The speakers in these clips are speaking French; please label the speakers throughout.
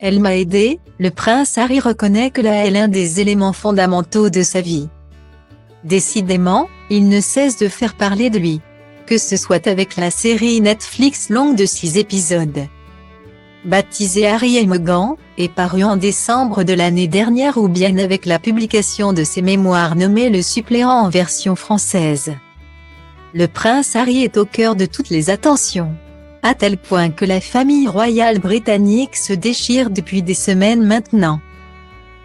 Speaker 1: Elle m'a aidé, le prince Harry reconnaît que là est l'un des éléments fondamentaux de sa vie. Décidément, il ne cesse de faire parler de lui. Que ce soit avec la série Netflix longue de 6 épisodes, baptisée Harry et Meghan, et parue en décembre de l'année dernière, ou bien avec la publication de ses mémoires nommées Le Suppléant en version française. Le prince Harry est au cœur de toutes les attentions, à tel point que la famille royale britannique se déchire depuis des semaines maintenant.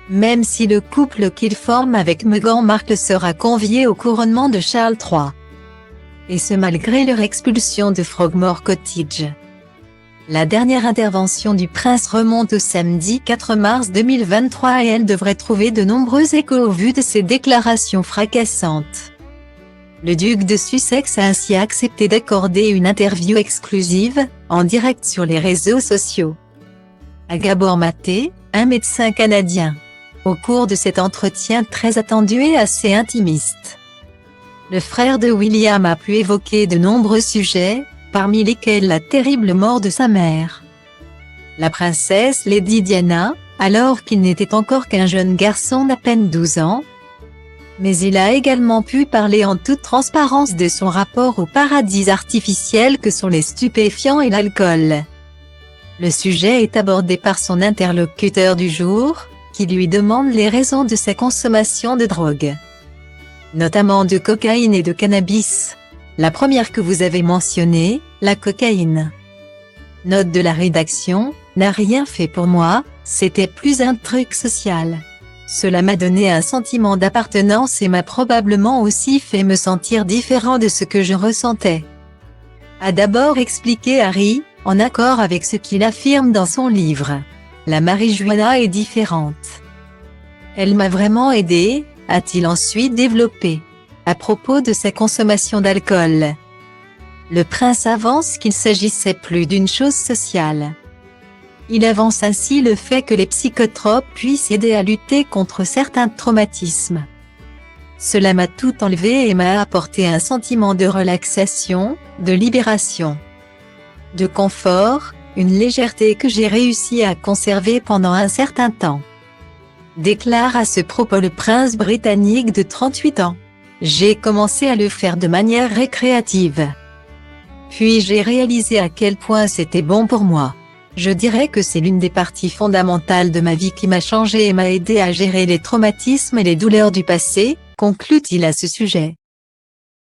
Speaker 1: Même si le couple qu'il forme avec Meghan Markle sera convié au couronnement de Charles III. Et ce malgré leur expulsion de Frogmore Cottage. La dernière intervention du prince remonte au samedi 4 mars 2023 et elle devrait trouver de nombreux échos au vu de ses déclarations fracassantes. Le duc de Sussex a ainsi accepté d'accorder une interview exclusive, en direct sur les réseaux sociaux, à Gabor Maté, un médecin canadien. Au cours de cet entretien très attendu et assez intimiste, le frère de William a pu évoquer de nombreux sujets, parmi lesquels la terrible mort de sa mère, la princesse Lady Diana, alors qu'il n'était encore qu'un jeune garçon d'à peine 12 ans. Mais il a également pu parler en toute transparence de son rapport au paradis artificiel que sont les stupéfiants et l'alcool. Le sujet est abordé par son interlocuteur du jour, qui lui demande les raisons de sa consommation de drogue, notamment de cocaïne et de cannabis. La première que vous avez mentionnée, la cocaïne. Note de la rédaction, n'a rien fait pour moi, c'était plus un truc social. Cela m'a donné un sentiment d'appartenance et m'a probablement aussi fait me sentir différent de ce que je ressentais. A d'abord expliqué Harry, en accord avec ce qu'il affirme dans son livre. La marijuana est différente. Elle m'a vraiment aidé, a-t-il ensuite développé. À propos de sa consommation d'alcool, le prince avance qu'il s'agissait plus d'une chose sociale. Il avance ainsi le fait que les psychotropes puissent aider à lutter contre certains traumatismes. Cela m'a tout enlevé et m'a apporté un sentiment de relaxation, de libération, de confort, une légèreté que j'ai réussi à conserver pendant un certain temps. Déclare à ce propos le prince britannique de 38 ans. J'ai commencé à le faire de manière récréative. Puis j'ai réalisé à quel point c'était bon pour moi. Je dirais que c'est l'une des parties fondamentales de ma vie qui m'a changé et m'a aidé à gérer les traumatismes et les douleurs du passé, conclut-il à ce sujet.